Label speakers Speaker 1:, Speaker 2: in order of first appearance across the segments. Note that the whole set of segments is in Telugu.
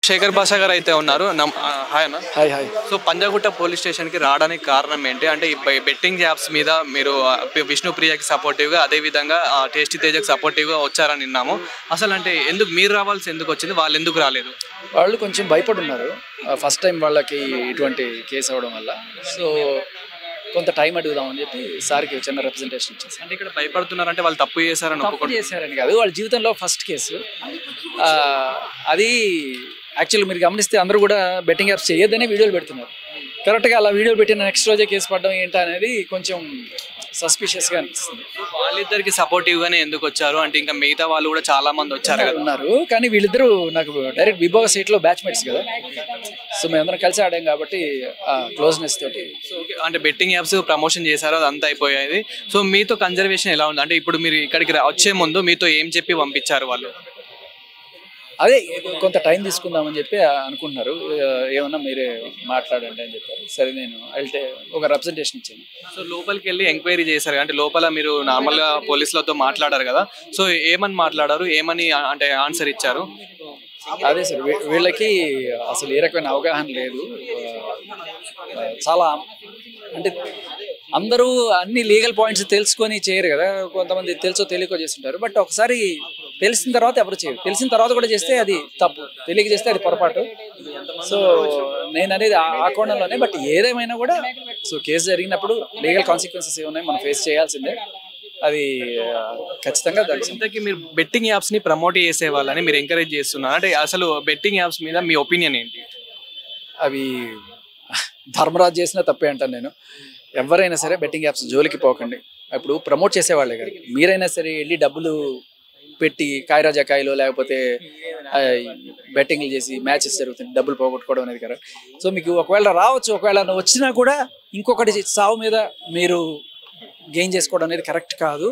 Speaker 1: శేఖర్ భాషా గారు అయితే ఉన్నారు. హాయ్ అన్న.
Speaker 2: Hi hi.
Speaker 1: So Panjagutta police స్టేషన్కి రావడానికి కారణం ఏంటి? అంటే ఈ బెట్టింగ్ యాప్స్ మీద మీరు విష్ణుప్రియకి సపోర్టివ్గా, అదేవిధంగా టేస్టీ తేజకి సపోర్టివ్గా వచ్చారని విన్నాము. అసలు అంటే ఎందుకు మీరు రావాల్సి ఎందుకు వచ్చింది, వాళ్ళు ఎందుకు రాలేదు?
Speaker 2: వాళ్ళు కొంచెం భయపడున్నారు ఫస్ట్ టైం వాళ్ళకి ఇటువంటి కేసు అవ్వడం వల్ల. సో కొంత టైం అడుగుదామని చెప్పి సార్కి చిన్న రిప్రజెంటేషన్ ఇచ్చేసి.
Speaker 1: అంటే ఇక్కడ భయపడుతున్నారంటే వాళ్ళు తప్పు చేశారని
Speaker 2: చేశారని కాదు, వాళ్ళ జీవితంలో ఫస్ట్ కేసు అది. యాక్చువల్లీ మీరు గమనిస్తే అందరూ కూడా బెట్టింగ్ యాప్స్ చేయొద్దనే వీడియోలు పెడుతున్నారు. కరెక్ట్గా అలా వీడియోలు పెట్టిన నెక్స్ట్ రోజే కేసు పడడం ఏంటా అనేది కొంచెం సస్పిషియస్గా అనిపిస్తుంది.
Speaker 1: వాళ్ళిద్దరికి సపోర్టివ్గానే ఎందుకు వచ్చారు అంటే ఇంకా మిగతా వాళ్ళు కూడా చాలా మంది వచ్చారు కదా
Speaker 2: ఉన్నారు, కానీ వీళ్ళిద్దరూ నాకు డైరెక్ట్ బిగ్ బాస్ సీట్లో బ్యాచ్మేట్స్ కదా. సో మేమందరం కలిసి ఆడాం కాబట్టి క్లోజ్నెస్ తోటి.
Speaker 1: సో అంటే బెట్టింగ్ యాప్స్ ప్రమోషన్ చేశారు, అది అంతా అయిపోయేది. సో మీతో కన్జర్వేషన్ ఎలా ఉంది? అంటే ఇప్పుడు మీరు ఇక్కడికి వచ్చే ముందు మీతో ఏం చెప్పి పంపించారు వాళ్ళు?
Speaker 2: అదే కొంత టైం తీసుకుందామని చెప్పి అనుకుంటున్నారు. ఏమన్నా మీరే మాట్లాడండి అని చెప్పారు. సరే నేను అయితే ఒక రిప్రజెంటేషన్ ఇచ్చాను.
Speaker 1: సో లోపలికి వెళ్ళి ఎంక్వైరీ చేశారు అంటే లోపల మీరు నార్మల్గా పోలీసులతో మాట్లాడారు కదా, సో ఏమని మాట్లాడారు, ఏమని అంటే ఆన్సర్ ఇచ్చారు?
Speaker 2: అదే సార్, వీళ్ళకి అసలు ఏ రకమైన అవగాహన లేదు. చాలా అంటే అందరూ అన్ని లీగల్ పాయింట్స్ తెలుసుకొని చేయరు కదా, కొంతమంది తెలుసో తెలియకో చేస్తుంటారు. బట్ ఒకసారి తెలిసిన తర్వాత ఎవరు చేయరు, తెలిసిన తర్వాత కూడా చేస్తే అది తప్పు, తెలియక చేస్తే అది పొరపాటు. సో నేను అనేది ఆ కోణంలోనే. బట్ ఏదేమైనా కూడా సో కేసు జరిగినప్పుడు లీగల్ కాన్సిక్వెన్సెస్ ఏమున్నాయి మనం ఫేస్ చేయాల్సిందే, అది ఖచ్చితంగా.
Speaker 1: ఇంతకీ మీరు బెట్టింగ్ యాప్స్ ని ప్రమోట్ చేసే వాళ్ళని మీరు ఎంకరేజ్ చేస్తున్నారు అంటే అసలు బెట్టింగ్ యాప్స్ మీద మీ ఒపీనియన్ ఏంటి?
Speaker 2: అవి ధర్మరాజు చేసినా తప్పే అంటాను నేను. ఎవరైనా సరే బెట్టింగ్ యాప్స్ జోలికి పోకండి. ఇప్పుడు ప్రమోట్ చేసేవాళ్ళే కదా, మీరైనా సరే వెళ్ళి డబ్బులు పెట్టి కాయరాజాకాయలు లేకపోతే బెట్టింగ్లు చేసి మ్యాచెస్ జరుగుతుంది, డబ్బులు పోగొట్టుకోవడం అనేది కదా. సో మీకు ఒకవేళ రావచ్చు, ఒకవేళ వచ్చినా కూడా ఇంకొకటి సావు మీద మీరు గెయిన్ చేసుకోవడం అనేది కరెక్ట్ కాదు.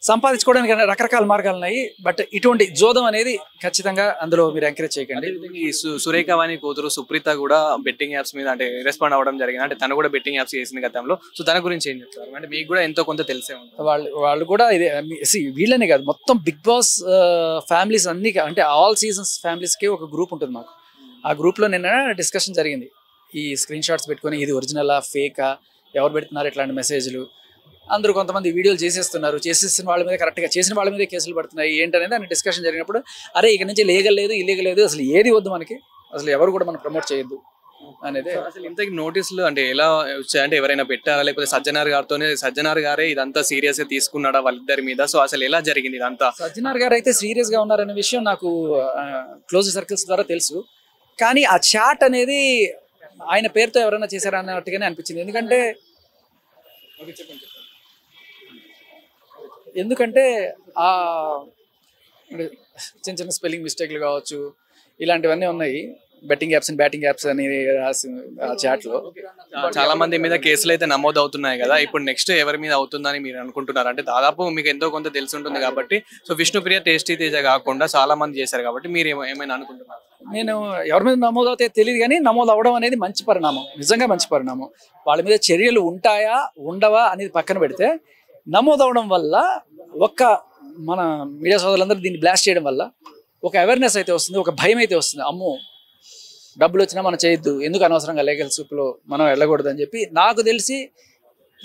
Speaker 2: సంపాదించుకోవడానికి రకరకాల మార్గాలు ఉన్నాయి, బట్ ఇటువంటి జోదం అనేది ఖచ్చితంగా అందులో మీరు ఎంకరేజ్ చేయకండి.
Speaker 1: ఈ సురేఖవాణి కూతురు సుప్రీత కూడా బెట్టింగ్ యాప్స్ మీద అంటే రెస్పాండ్ అవ్వడం జరిగింది. అంటే తను కూడా బెట్టింగ్ యాప్స్ చేసిన గతంలో. సో తన గురించి ఏం చెప్తారు? అంటే మీకు కూడా ఎంతో కొంత తెలిసే ఉంటుంది.
Speaker 2: వాళ్ళు కూడా ఇదే వీళ్ళనే కాదు, మొత్తం బిగ్ బాస్ ఫ్యామిలీస్ అన్ని అంటే ఆల్ సీజన్స్ ఫ్యామిలీస్కి ఒక గ్రూప్ ఉంటుంది మాకు. ఆ గ్రూప్లో నిన్న డిస్కషన్ జరిగింది. ఈ స్క్రీన్ షాట్స్ పెట్టుకొని ఇది ఒరిజినలా ఫేకా, ఎవరు పెడుతున్నారు ఇట్లాంటి మెసేజ్లు. అందరూ కొంతమంది వీడియోలు చేసేస్తున్నారు, చేసేసిన వాళ్ళ మీద కరెక్ట్గా చేసిన వాళ్ళ మీద కేసులు పడుతున్నాయి ఏంటనేది దాని డిస్కషన్ జరిగినప్పుడు అరే ఇక నుంచి లీగల్ లేదు, ఇల్లీగల్ లేదు, అసలు ఏది వద్దు మనకి, అసలు ఎవరు కూడా మనం ప్రమోట్ చేయొద్దు అనేది.
Speaker 1: అసలు ఇంతకీ నోటీసులు అంటే ఎలా వచ్చాయంటే ఎవరైనా పెట్టారా లేకపోతే సజ్జనార్ గారితోనే, సజ్జనార్ గారే ఇదంతా సీరియస్ గా తీసుకున్నాడా వాళ్ళిద్దరి మీద? సో అసలు ఎలా జరిగింది ఇదంతా?
Speaker 2: సజ్జనార్ గారు అయితే సీరియస్ గా ఉన్నారనే విషయం నాకు క్లోజ్ సర్కిల్స్ ద్వారా తెలుసు, కానీ ఆ చాట్ అనేది ఆయన పేరుతో ఎవరైనా చేశారా అన్నట్టుగానే అనిపించింది. ఎందుకంటే ఆ చిన్న చిన్న స్పెల్లింగ్ మిస్టేక్లు కావచ్చు, ఇలాంటివన్నీ ఉన్నాయి. Betting apps and batting apps అని రాసి ఆ చాట్లో
Speaker 1: చాలా మంది మీద కేసులు అయితే నమోదు అవుతున్నాయి కదా. ఇప్పుడు నెక్స్ట్ ఎవరి మీద అవుతుందని మీరు అనుకుంటున్నారు? అంటే దాదాపు మీకు ఎంతో కొంత తెలిసి ఉంటుంది కాబట్టి. సో విష్ణుప్రియ టేస్టీ తేజ కాకుండా చాలా మంది చేశారు కాబట్టి మీరు ఏమైనా అనుకుంటున్నారు?
Speaker 2: నేను ఎవరి మీద నమోదు అవుతాయో తెలియదు, కానీ నమోదు అవ్వడం అనేది మంచి పరిణామం, నిజంగా మంచి పరిణామం. వాళ్ళ మీద చర్యలు ఉంటాయా ఉండవా అనేది పక్కన పెడితే నమోదు అవడం వల్ల మన మీడియా సోదరులందరూ దీన్ని బ్లాస్ట్ చేయడం వల్ల ఒక అవేర్నెస్ అయితే వస్తుంది, ఒక భయం అయితే వస్తుంది. అమ్మో డబ్బులు వచ్చినా మనం చేయొద్దు, ఎందుకు అనవసరంగా లీగల్ సూప్లో మనం వెళ్ళకూడదు అని చెప్పి. నాకు తెలిసి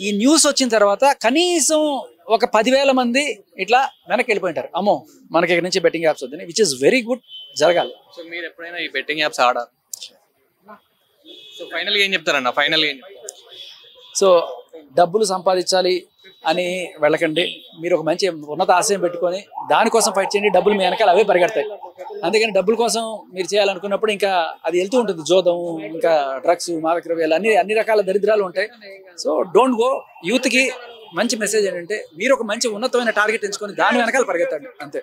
Speaker 2: ఈ న్యూస్ వచ్చిన తర్వాత కనీసం ఒక 10,000 మంది ఇట్లా వెనక్కి వెళ్ళిపోయింటారు, అమ్మో మనకి ఇక్కడ నుంచి బెట్టింగ్ యాప్స్ వద్దని, విచ్ ఇస్ వెరీ గుడ్, జరగాలి.
Speaker 1: సో మీరు ఎప్పుడైనా ఈ బెట్టింగ్ యాప్స్ ఆడారు? సో ఫైనల్గా ఏం చెప్తారన్న? ఫైనల్గా ఏం చెప్తారు?
Speaker 2: సో డబ్బులు సంపాదించాలి అని వెళ్ళకండి, మీరు ఒక మంచి ఉన్నత ఆశయం పెట్టుకొని దానికోసం ఫైట్ చేయండి, డబ్బులు మీ వెనకాల అవే పరిగెడతాయి. అందుకని డబ్బుల కోసం మీరు చేయాలనుకున్నప్పుడు ఇంకా అది వెళ్తూ ఉంటుంది, జోదం, ఇంకా డ్రగ్స్, మాదక ద్రవ్యాలు, అన్ని రకాల దరిద్రాలు ఉంటాయి. So don't go. యూత్కి మంచి మెసేజ్ ఏంటంటే మీరు ఒక మంచి ఉన్నతమైన టార్గెట్ ఎంచుకొని దాని వెనకాల పరిగెత్తండి, అంతే.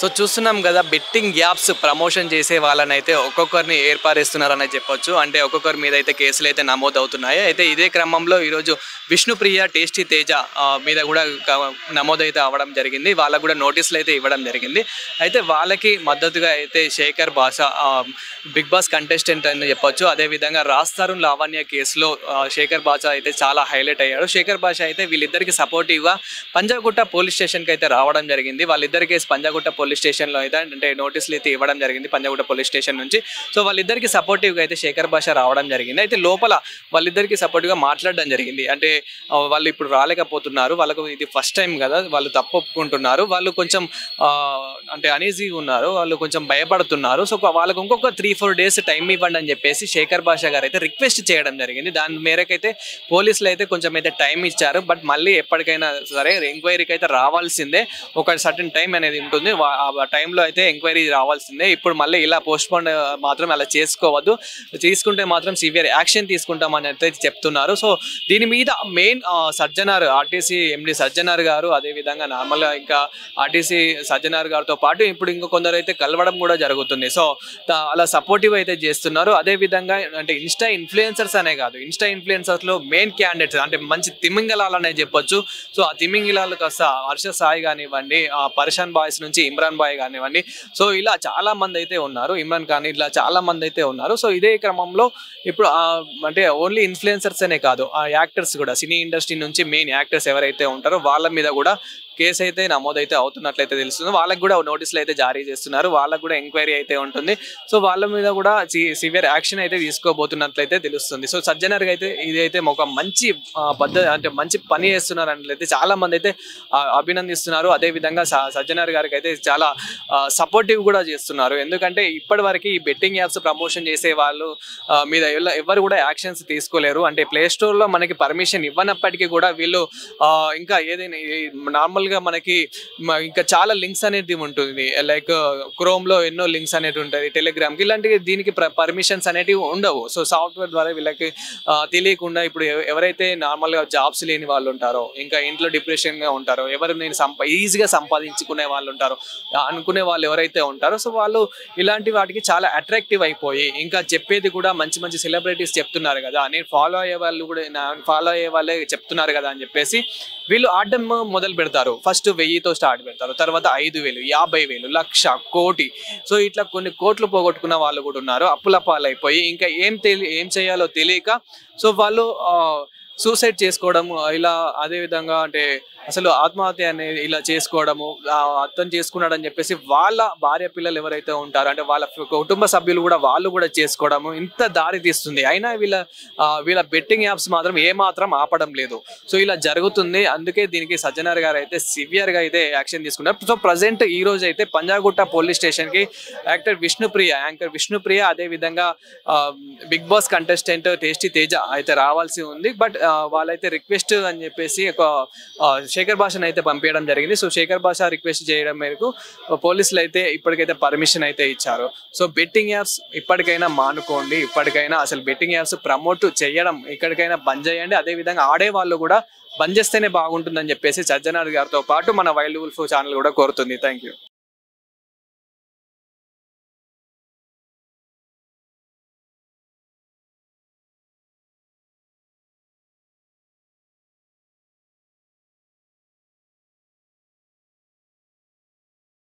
Speaker 1: సో చూస్తున్నాం కదా, బెట్టింగ్ యాప్స్ ప్రమోషన్ చేసే వాళ్ళని అయితే ఒక్కొక్కరిని ఏర్పారేస్తున్నారని చెప్పొచ్చు. అంటే ఒక్కొక్కరి మీద అయితే కేసులు అయితే నమోదు అవుతున్నాయి. అయితే ఇదే క్రమంలో ఈరోజు విష్ణుప్రియ టేస్టీ తేజ మీద కూడా నమోదైతే అవ్వడం జరిగింది. వాళ్ళకు కూడా నోటీసులు అయితే ఇవ్వడం జరిగింది. అయితే వాళ్ళకి మద్దతుగా అయితే శేఖర్ భాషా బిగ్ బాస్ కంటెస్టెంట్ అని చెప్పొచ్చు. అదేవిధంగా రాజ్ తరుణ్ లావణ్య కేసులో శేఖర్ భాషా అయితే చాలా హైలైట్ అయ్యాడు. శేఖర్ భాషా అయితే అయితే వీళ్ళిద్దరికి సపోర్టివ్గా పంజాగుట్ట పోలీస్ స్టేషన్కి అయితే రావడం జరిగింది. వాళ్ళిద్దరి కేసు పంజాగుట్ట పోలీస్ స్టేషన్లో అయితే అంటే నోటీసులు అయితే ఇవ్వడం జరిగింది పంజాగుట్ట పోలీస్ స్టేషన్ నుంచి. సో వాళ్ళిద్దరికి సపోర్టివ్గా అయితే శేఖర్ భాష రావడం జరిగింది. అయితే లోపల వాళ్ళిద్దరికి సపోర్టివ్గా మాట్లాడడం జరిగింది. అంటే వాళ్ళు ఇప్పుడు రాలేకపోతున్నారు, వాళ్ళకు ఇది ఫస్ట్ టైం కదా, వాళ్ళు తప్పు ఒప్పుకుంటున్నారు, వాళ్ళు కొంచెం అంటే అనీజీగా ఉన్నారు, వాళ్ళు కొంచెం భయపడుతున్నారు. సో వాళ్ళకు ఇంకొక 3-4 డేస్ టైం ఇవ్వండి అని చెప్పేసి శేఖర్ భాష గారు అయితే రిక్వెస్ట్ చేయడం జరిగింది. దాని మేరకైతే పోలీసులు అయితే కొంచెం అయితే టైం ఇచ్చారు. బట్ మళ్ళీ ఎప్పటికైనా సరే ఎంక్వైరీకి అయితే రావాల్సిందే, ఒక సర్టన్ టైం అనేది ఉంటుంది, ఆ టైంలో అయితే ఎంక్వైరీ రావాల్సిందే. ఇప్పుడు మళ్ళీ ఇలా పోస్ట్పోన్ మాత్రం అలా చేసుకోవద్దు, తీసుకుంటే మాత్రం సివియర్ యాక్షన్ తీసుకుంటామని అయితే చెప్తున్నారు. సో దీని మీద మెయిన్ సజ్జనార్ ఆర్టీసీ ఎండి సజ్జనార్ గారు, అదేవిధంగా నార్మల్గా ఇంకా ఆర్టీసీ సజ్జనార్ గారితో పాటు ఇప్పుడు ఇంకా కొందరు అయితే కలవడం కూడా జరుగుతుంది. సో అలా సపోర్టివ్ అయితే చేస్తున్నారు. అదేవిధంగా అంటే ఇన్స్టా ఇన్ఫ్లుయెన్సర్స్ అనే కాదు, ఇన్స్టా ఇన్ఫ్లుయెన్సర్స్లో మెయిన్ క్యాండిడేట్స్ అంటే మంచి తిమింగలాలు అనే చెప్పొచ్చు. సో ఆ తిమింగలాలు కాస్త హర్ష సాయి కానివ్వండి, పర్షాన్ బాయ్స్ నుంచి ఇమ్రాన్ బాయ్ కానివ్వండి, సో ఇలా చాలా మంది అయితే ఉన్నారు, ఇమ్రాన్ ఖాన్, ఇలా చాలా మంది అయితే ఉన్నారు. సో ఇదే క్రమంలో ఇప్పుడు అంటే ఓన్లీ ఇన్ఫ్లుయెన్సర్స్ అనే కాదు, ఆ యాక్టర్స్ కూడా, సినీ ఇండస్ట్రీ నుంచి మెయిన్ యాక్టర్స్ ఎవరైతే ఉంటారో వాళ్ళ మీద కూడా కేసు అయితే నమోదైతే అవుతున్నట్లయితే తెలుస్తుంది. వాళ్ళకి కూడా నోటీసులు అయితే జారీ చేస్తున్నారు, వాళ్ళకు కూడా ఎంక్వైరీ అయితే ఉంటుంది. సో వాళ్ళ మీద కూడా సివియర్ యాక్షన్ అయితే తీసుకోబోతున్నట్లయితే తెలుస్తుంది. సో సజ్జనర్గా అయితే ఇదైతే ఒక మంచి పద్ధతి అంటే మంచి పని చేస్తున్నారు అన్నట్లయితే చాలా మంది అయితే అభినందిస్తున్నారు. అదేవిధంగా సజ్జనర్ గారికి అయితే చాలా సపోర్టివ్ కూడా చేస్తున్నారు. ఎందుకంటే ఇప్పటివరకు ఈ బెట్టింగ్ యాప్స్ ప్రమోషన్ చేసే వాళ్ళు మీద ఎవరు కూడా యాక్షన్స్ తీసుకోలేరు. అంటే ప్లే స్టోర్లో మనకి పర్మిషన్ ఇవ్వనప్పటికీ కూడా వీళ్ళు ఇంకా ఏదైనా నార్మల్ మనకి ఇంకా చాలా లింక్స్ అనేది ఉంటుంది, లైక్ క్రోమ్లో ఎన్నో లింక్స్ అనేవి ఉంటుంది, టెలిగ్రామ్కి, ఇలాంటివి దీనికి పర్మిషన్స్ అనేటివి ఉండవు. సో సాఫ్ట్వేర్ ద్వారా వీళ్ళకి తెలియకుండా ఇప్పుడు ఎవరైతే నార్మల్గా జాబ్స్ లేని వాళ్ళు ఉంటారో, ఇంకా ఇంట్లో డిప్రెషన్గా ఉంటారో, ఎవరు నేను ఈజీగా సంపాదించుకునే వాళ్ళు ఉంటారో అనుకునే వాళ్ళు ఎవరైతే ఉంటారో, సో వాళ్ళు ఇలాంటి వాటికి చాలా అట్రాక్టివ్ అయిపోయి ఇంకా చెప్పేది కూడా మంచి మంచి సెలబ్రిటీస్ చెప్తున్నారు కదా, నేను ఫాలో అయ్యే వాళ్ళు కూడా ఫాలో అయ్యే వాళ్ళే చెప్తున్నారు కదా అని చెప్పేసి వీళ్ళు ఆడడం మొదలు పెడతారు. ఫస్ట్ 1000తో స్టార్ట్ పెడతారు, తర్వాత 5000, 50,000, 1,00,000, కోటి. సో ఇట్లా కొన్ని కోట్లు పోగొట్టుకున్న వాళ్ళు కూడా ఉన్నారు, అప్పుల పాలైపోయి ఇంకా ఏం చేయాలో తెలియక సో వాళ్ళు సూసైడ్ చేసుకోవడం ఇలా, అదేవిధంగా అంటే అసలు ఆత్మహత్య అనేది ఇలా చేసుకోవడము, అర్థం చేసుకున్నాడు అని చెప్పేసి వాళ్ళ భార్య పిల్లలు ఎవరైతే ఉంటారో అంటే వాళ్ళ కుటుంబ సభ్యులు కూడా వాళ్ళు కూడా చేసుకోవడము ఇంత దారి తీస్తుంది. అయినా వీళ్ళ బెట్టింగ్ యాప్స్ మాత్రం ఏమాత్రం ఆపడం లేదు. సో ఇలా జరుగుతుంది. అందుకే దీనికి సజ్జనార్ గారు అయితే సివియర్గా అయితే యాక్షన్ తీసుకున్నారు. సో ప్రజెంట్ ఈ రోజు అయితే పంజాగుట్ట పోలీస్ స్టేషన్కి యాంకర్ విష్ణుప్రియ అదేవిధంగా Bigg Boss contestant tasty Teja అయితే రావాల్సి ఉంది. బట్ వాళ్ళైతే రిక్వెస్ట్ అని చెప్పేసి ఒక శేఖర్ భాషను అయితే పంపించడం జరిగింది. సో శేఖర్ భాష రిక్వెస్ట్ చేయడం మేరకు పోలీసులు అయితే ఇప్పటికైతే పర్మిషన్ అయితే ఇచ్చారు. సో బెట్టింగ్ యాప్స్ ఇప్పటికైనా మానుకోండి, ఇప్పటికైనా అసలు బెట్టింగ్ యాప్స్ ప్రమోట్ చేయడం ఇక్కడికైనా బంద్ చేయండి. అదేవిధంగా ఆడే వాళ్ళు కూడా బంద్ చేస్తేనే బాగుంటుందని చెప్పేసి సజ్జనార్ గారితో పాటు మన వైల్డ్ వుల్ఫ్ ఛానల్ కూడా కోరుతుంది. Thank you.